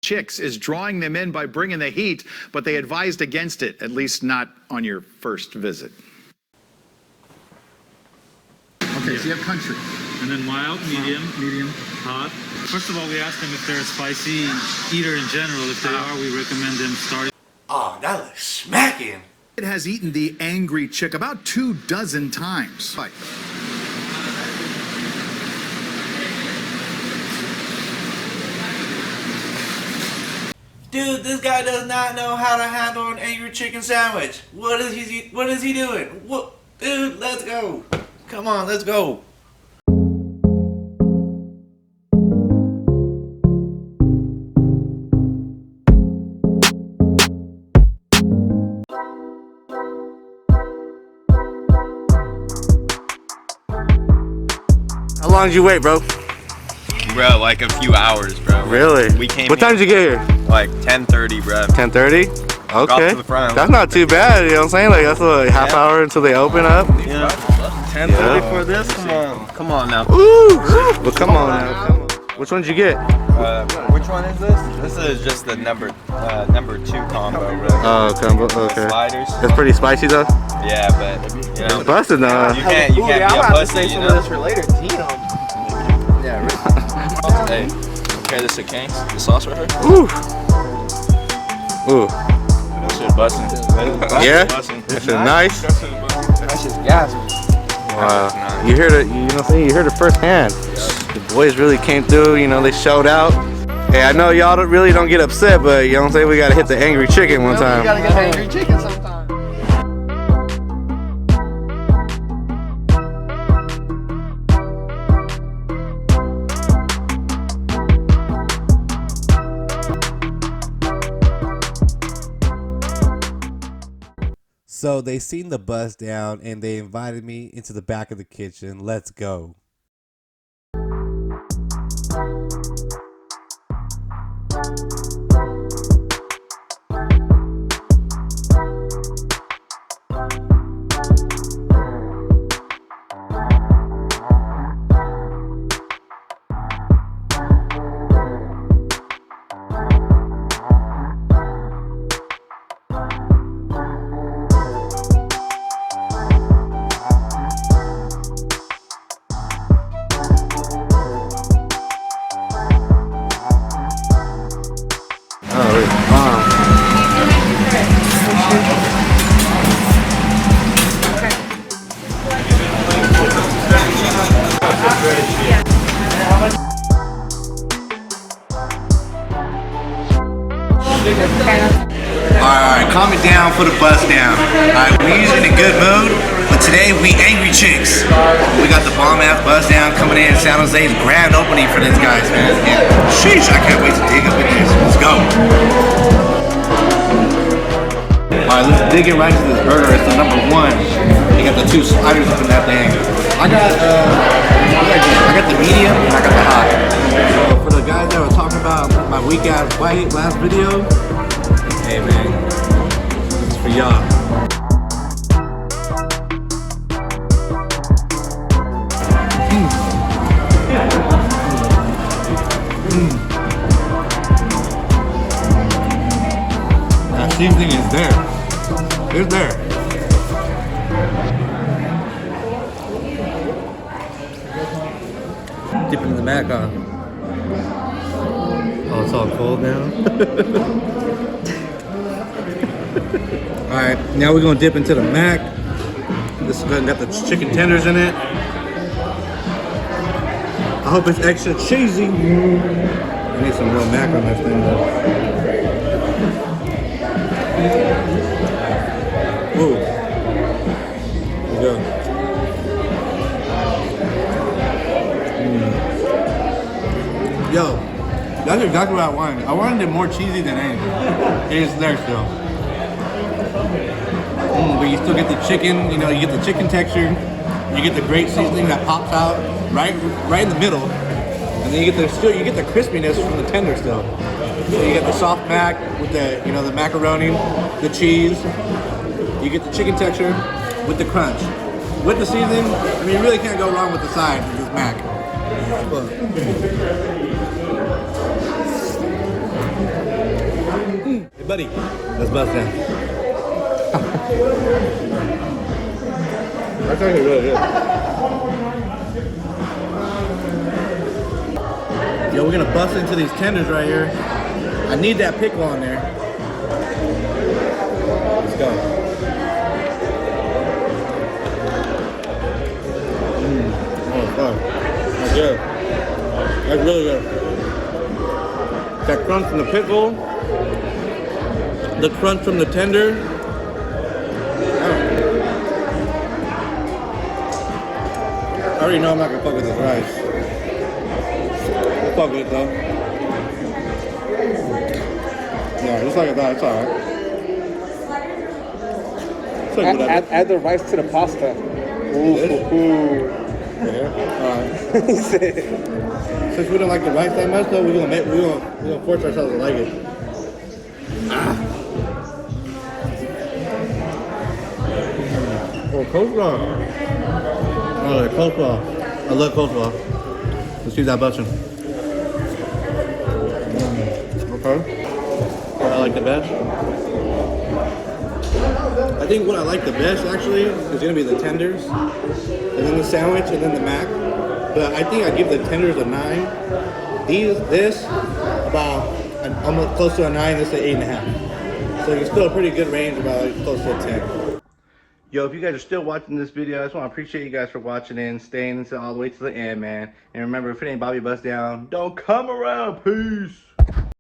Chickz is drawing them in by bringing the heat, but they advised against it, at least not on your first visit. Okay, so you have country. And then mild, medium, hot. First of all, we ask them if they're a spicy eater in general. If they are, we recommend them starting. Oh, that looks smacking. It has eaten the angry chick about 24 times. Right. Dude, this guy does not know how to handle an angry chicken sandwich. What is he doing? What, dude, let's go. Come on, let's go. How long did you wait, bro? Bro, like a few hours, bro. Really? We came. What time did you get here? Like 10:30, bro. 10:30? Okay. To the front. That's not too bad, you know what I'm saying? Like that's a half hour until they open up. Yeah. 10:30 for this? Come on now. Ooh! Well, come on now. Come on. Which one did you get? Which one is this? This is just the number 2 combo, bro. Oh, combo. Okay. Sliders. It's pretty spicy though. Yeah, but you know. It's busted now. You can't be a pussy, you know. For later, Tino. Yeah, right. Hey, compare this to King's, the sauce right here. Ooh. Ooh. That shit busting. Yeah? That shit nice. That's just gas. Wow. You heard it, you know what I'm saying? You heard it firsthand. The boys really came through, you know, they showed out. Hey, I know y'all really don't get upset, but you know what I'm saying? We gotta hit the angry chicken one time. We gotta get angry chicken sometime. So they seen the bus down and they invited me into the back of the kitchen. Let's go. Alright, calm it down, put a bus down. Alright, we're usually in a good mood, but today we angry Chickz. We got the bomb ass bus down coming in San Jose's grand opening for these guys, man. And sheesh, I can't wait to dig up in this. Let's go. Alright, let's dig in right into this burger. It's the number 1. You got the 2 sliders up in that thing. I got the medium and I got the hot. So for the guys that were talking about my weak ass bite last video, hey man, this is for y'all. That seasoning is there. It's there. Dipping in the mac on. Oh, it's all cold now. Alright, now we're gonna dip into the mac. This got the chicken tenders in it. I hope it's extra cheesy. I need some real mac on this thing though. Ooh. Here we go. Yo, that's exactly what I wanted. I wanted it more cheesy than anything. It is there still. But you still get the chicken, you know, you get the chicken texture, you get the great seasoning that pops out right in the middle, and then you get the crispiness from the tender still. So you get the soft mac with the, you know, the macaroni, the cheese. You get the chicken texture with the crunch. With the seasoning, I mean, you really can't go wrong with the side of this mac. buddy. Let's bust down. That's actually really good. Yo, we're gonna bust into these tenders right here. I need that pickle on there. Let's go. Oh, fuck. That's good. That's really good. That crunch from the pickle, the crunch from the tender. I already know I'm not gonna fuck with this rice. We'll fuck with it though. Yeah, just like I thought, it's alright. It's like whatever. Add the rice to the pasta. Ooh. Yeah, alright. Since we don't like the rice that much though, we're gonna force ourselves to like it. Oh, coleslaw. Oh, the coleslaw. I love coleslaw. Let's use that button. Okay. What I like the best? I think what I like the best actually is gonna be the tenders, and then the sandwich, and then the mac. But I think I give the tenders a 9. This about almost close to a 9. This is an 8.5. So it's still a pretty good range, about close to a 10. Yo, if you guys are still watching this video, I just want to appreciate you guys for watching and staying until all the way to the end, man. And remember, if it ain't Bobby Bust Down, don't come around. Peace.